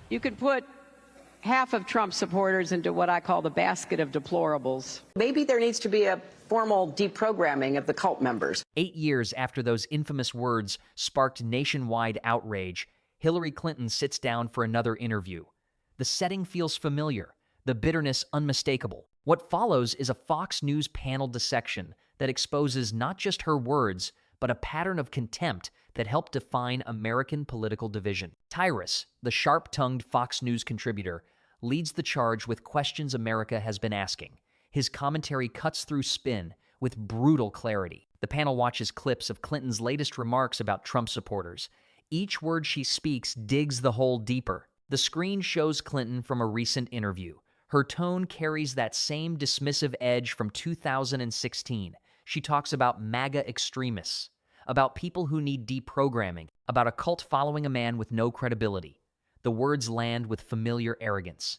You could put half of Trump supporters into what I call the basket of deplorables. Maybe there needs to be a formal deprogramming of the cult members. 8 years after those infamous words sparked nationwide outrage, Hillary Clinton sits down for another interview. The setting feels familiar, the bitterness unmistakable. What follows is a Fox News panel dissection that exposes not just her words, but a pattern of contempt that helped define American political division. Tyrus, the sharp-tongued Fox News contributor, leads the charge with questions America has been asking. His commentary cuts through spin with brutal clarity. The panel watches clips of Clinton's latest remarks about Trump supporters. Each word she speaks digs the hole deeper. The screen shows Clinton from a recent interview. Her tone carries that same dismissive edge from 2016. She talks about MAGA extremists, about people who need deprogramming, about a cult following a man with no credibility. The words land with familiar arrogance.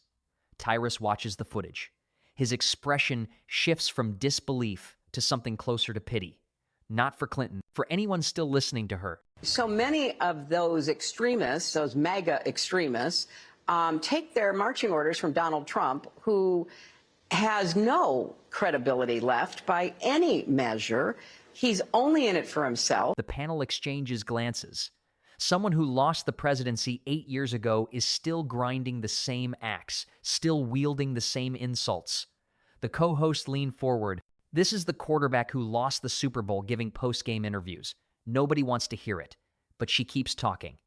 Tyrus watches the footage. His expression shifts from disbelief to something closer to pity. Not for Clinton, for anyone still listening to her. So many of those extremists, those MAGA extremists, take their marching orders from Donald Trump, who has no credibility left by any measure. He's only in it for himself. The panel exchanges glances. Someone who lost the presidency 8 years ago is still grinding the same axe, still wielding the same insults. The co-hosts lean forward. This is the quarterback who lost the Super Bowl giving post-game interviews. Nobody wants to hear it, but she keeps talking.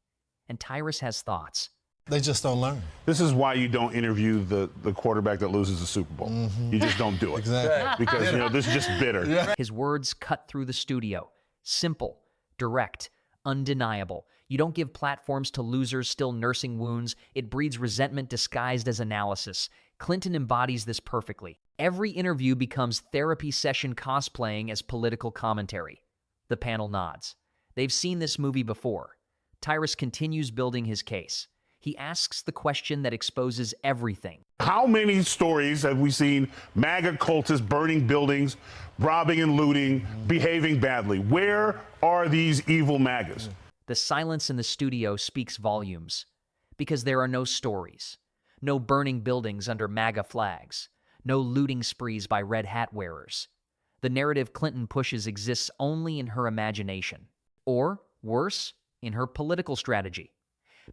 And Tyrus has thoughts. They just don't learn. This is why you don't interview the quarterback that loses the Super Bowl. You just don't do it. Exactly. Because, this is just bitter. Yeah. His words cut through the studio. Simple, direct, undeniable. You don't give platforms to losers still nursing wounds. It breeds resentment disguised as analysis. Clinton embodies this perfectly. Every interview becomes therapy session cosplaying as political commentary. The panel nods. They've seen this movie before. Tyrus continues building his case. He asks the question that exposes everything. How many stories have we seen MAGA cultists burning buildings, robbing and looting, behaving badly? Where are these evil MAGAs? The silence in the studio speaks volumes. Because there are no stories. No burning buildings under MAGA flags. No looting sprees by red hat wearers. The narrative Clinton pushes exists only in her imagination. Or, worse, in her political strategy.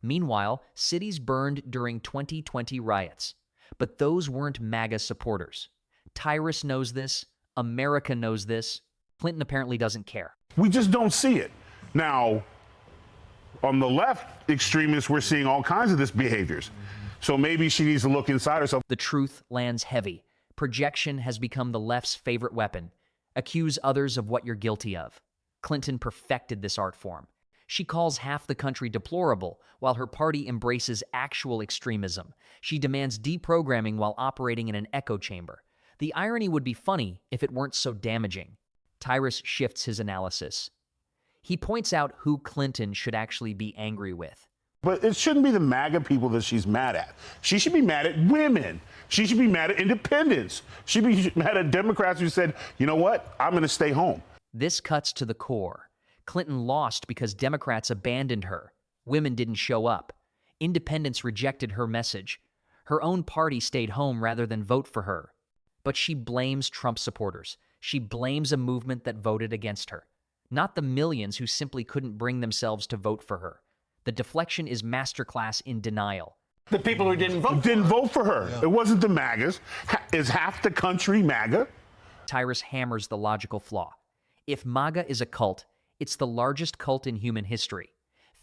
Meanwhile, cities burned during 2020 riots. But those weren't MAGA supporters. Tyrus knows this. America knows this. Clinton apparently doesn't care. We just don't see it. Now, on the left extremists, we're seeing all kinds of this behaviors. So maybe she needs to look inside herself. The truth lands heavy. Projection has become the left's favorite weapon. Accuse others of what you're guilty of. Clinton perfected this art form. She calls half the country deplorable, while her party embraces actual extremism. She demands deprogramming while operating in an echo chamber. The irony would be funny if it weren't so damaging. Tyrus shifts his analysis. He points out who Clinton should actually be angry with. But it shouldn't be the MAGA people that she's mad at. She should be mad at women. She should be mad at independents. She should be mad at Democrats who said, you know what, I'm going to stay home. This cuts to the core. Clinton lost because Democrats abandoned her. Women didn't show up. Independents rejected her message. Her own party stayed home rather than vote for her. But she blames Trump supporters. She blames a movement that voted against her. Not the millions who simply couldn't bring themselves to vote for her. The deflection is masterclass in denial. The people who didn't vote for her. Yeah. It wasn't the MAGAs. Is half the country MAGA? Tyrus hammers the logical flaw. If MAGA is a cult, it's the largest cult in human history.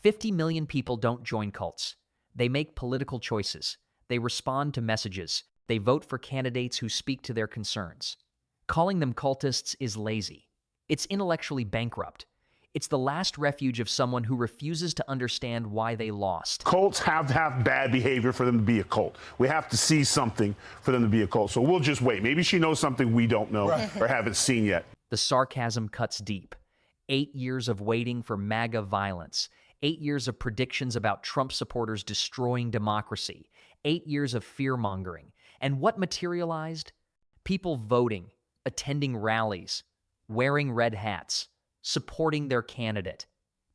50 million people don't join cults. They make political choices. They respond to messages. They vote for candidates who speak to their concerns. Calling them cultists is lazy. It's intellectually bankrupt. It's the last refuge of someone who refuses to understand why they lost. Cults have to have bad behavior for them to be a cult. We have to see something for them to be a cult. So we'll just wait. Maybe she knows something we don't know or haven't seen yet. The sarcasm cuts deep. 8 years of waiting for MAGA violence. 8 years of predictions about Trump supporters destroying democracy. 8 years of fear-mongering. And what materialized? People voting, attending rallies, wearing red hats, supporting their candidate.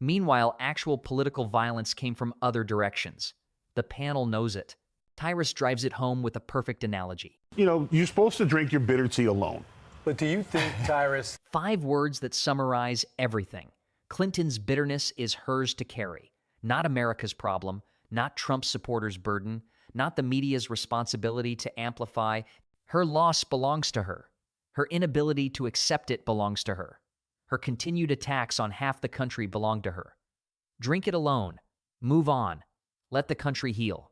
Meanwhile, actual political violence came from other directions. The panel knows it. Tyrus drives it home with a perfect analogy. You know, you're supposed to drink your bitter tea alone. But do you think, Tyrus, 5 words that summarize everything. Clinton's bitterness is hers to carry, not America's problem, not Trump supporters' burden, not the media's responsibility to amplify. Her loss belongs to her. Her inability to accept it belongs to her. Her continued attacks on half the country belong to her. Drink it alone. Move on. Let the country heal.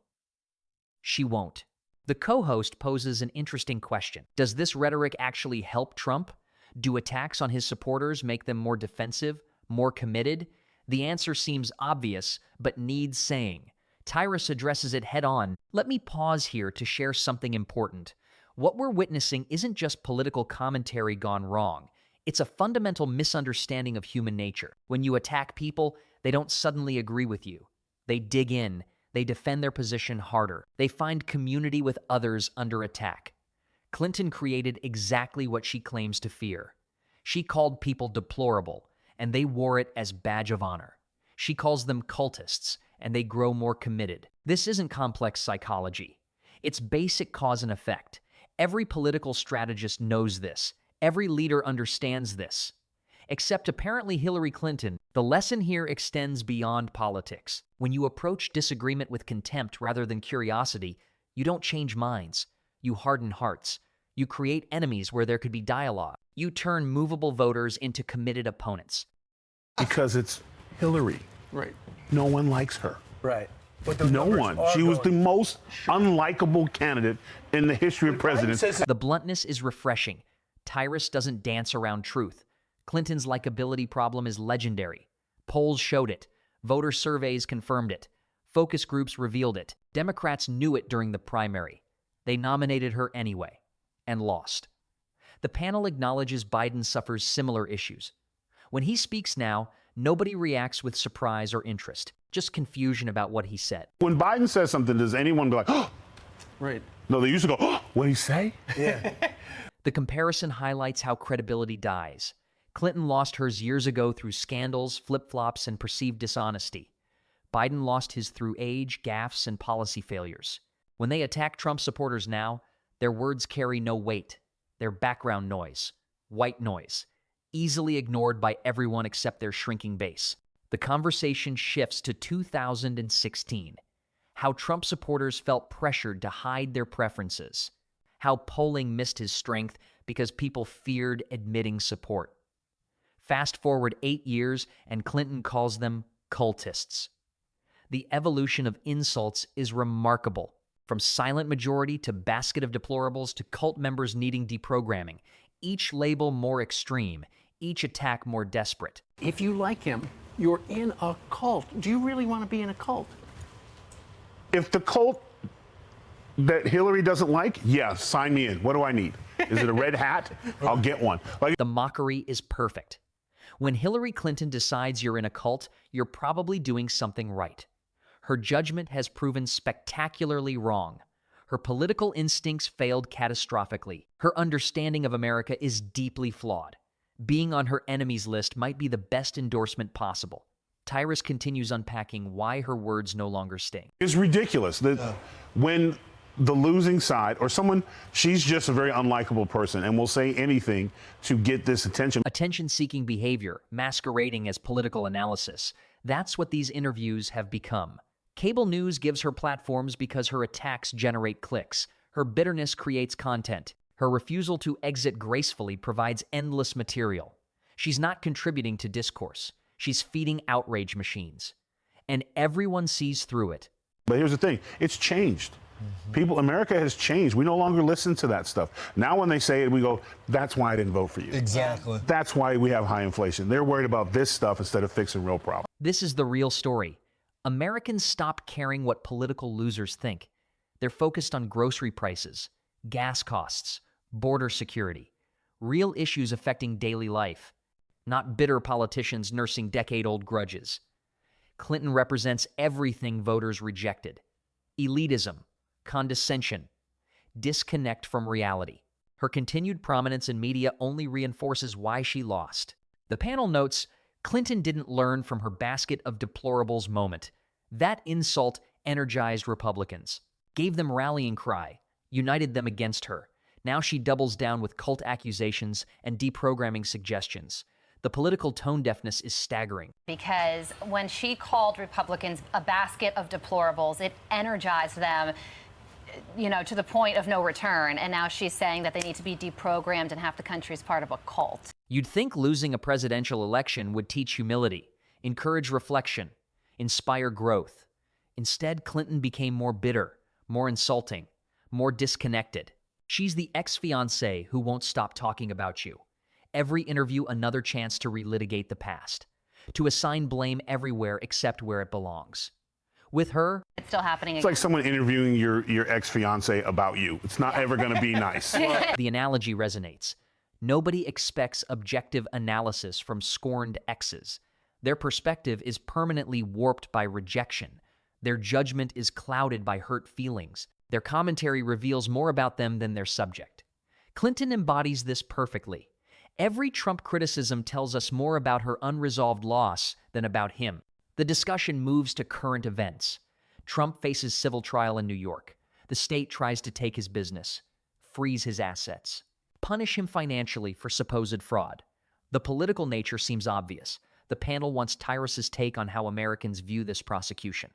She won't. The co-host poses an interesting question. Does this rhetoric actually help Trump? Do attacks on his supporters make them more defensive, more committed? The answer seems obvious, but needs saying. Tyrus addresses it head-on. Let me pause here to share something important. What we're witnessing isn't just political commentary gone wrong. It's a fundamental misunderstanding of human nature. When you attack people, they don't suddenly agree with you. They dig in. They defend their position harder. They find community with others under attack. Clinton created exactly what she claims to fear. She called people deplorable, and they wore it as badge of honor. She calls them cultists, and they grow more committed. This isn't complex psychology. It's basic cause and effect. Every political strategist knows this. Every leader understands this. Except apparently Hillary Clinton. The lesson here extends beyond politics. When you approach disagreement with contempt rather than curiosity, you don't change minds. You harden hearts. You create enemies where there could be dialogue. You turn movable voters into committed opponents. Because it's Hillary. right, No one likes her. right. But the No numbers one. are She was the going- most unlikable candidate in the history of Biden presidents. says The bluntness is refreshing. Tyrus doesn't dance around truth. Clinton's likability problem is legendary. Polls showed it. Voter surveys confirmed it. Focus groups revealed it. Democrats knew it during the primary. They nominated her anyway, and lost. The panel acknowledges Biden suffers similar issues. When he speaks now, nobody reacts with surprise or interest, just confusion about what he said. When Biden says something, does anyone be like, oh? right. No, they used to go, oh, what did he say? Yeah. The comparison highlights how credibility dies. Clinton lost hers years ago through scandals, flip-flops, and perceived dishonesty. Biden lost his through age, gaffes, and policy failures. When they attack Trump supporters now, their words carry no weight. They're background noise, white noise, easily ignored by everyone except their shrinking base. The conversation shifts to 2016, how Trump supporters felt pressured to hide their preferences, how polling missed his strength because people feared admitting support. Fast forward 8 years, and Clinton calls them cultists. The evolution of insults is remarkable. From silent majority to basket of deplorables to cult members needing deprogramming, each label more extreme, each attack more desperate. If you like him, you're in a cult. Do you really want to be in a cult? If the cult that Hillary doesn't like, yeah, sign me in. What do I need? Is it a red hat? I'll get one. Like, The mockery is perfect. When Hillary Clinton decides you're in a cult, you're probably doing something right. Her judgment has proven spectacularly wrong. Her political instincts failed catastrophically. Her understanding of America is deeply flawed. Being on her enemies list might be the best endorsement possible. Tyrus continues unpacking why her words no longer sting. it's ridiculous that when the losing side or someone, she's just a very unlikable person and will say anything to get this attention. Attention-seeking behavior, masquerading as political analysis. That's what these interviews have become. Cable news gives her platforms because her attacks generate clicks. Her bitterness creates content. Her refusal to exit gracefully provides endless material. She's not contributing to discourse. She's feeding outrage machines. And everyone sees through it. But here's the thing, it's changed. America has changed. We no longer listen to that stuff. Now when they say it, we go, that's why I didn't vote for you. Exactly. That's why we have high inflation. They're worried about this stuff instead of fixing real problems. This is the real story. Americans stopped caring what political losers think. They're focused on grocery prices, gas costs, border security, real issues affecting daily life, not bitter politicians nursing decade-old grudges. Clinton represents everything voters rejected: elitism, condescension, disconnect from reality. Her continued prominence in media only reinforces why she lost. The panel notes Clinton didn't learn from her basket of deplorables moment. That insult energized Republicans, gave them rallying cry, united them against her. Now she doubles down with cult accusations and deprogramming suggestions. The political tone deafness is staggering. Because when she called Republicans a basket of deplorables, it energized them, to the point of no return. And now she's saying that they need to be deprogrammed and half the country is part of a cult. You'd think losing a presidential election would teach humility, encourage reflection, inspire growth. Instead, Clinton became more bitter, more insulting, more disconnected. She's the ex-fiancée who won't stop talking about you. Every interview another chance to relitigate the past, to assign blame everywhere except where it belongs. With her, It's still happening. It's like someone interviewing your ex-fiance about you. It's not ever going to be nice. the analogy resonates. Nobody expects objective analysis from scorned exes. Their perspective is permanently warped by rejection. Their judgment is clouded by hurt feelings. Their commentary reveals more about them than their subject. Clinton embodies this perfectly. Every Trump criticism tells us more about her unresolved loss than about him. The discussion moves to current events. Trump faces civil trial in New York. The state tries to take his business, freeze his assets, punish him financially for supposed fraud. The political nature seems obvious. The panel wants Tyrus's take on how Americans view this prosecution.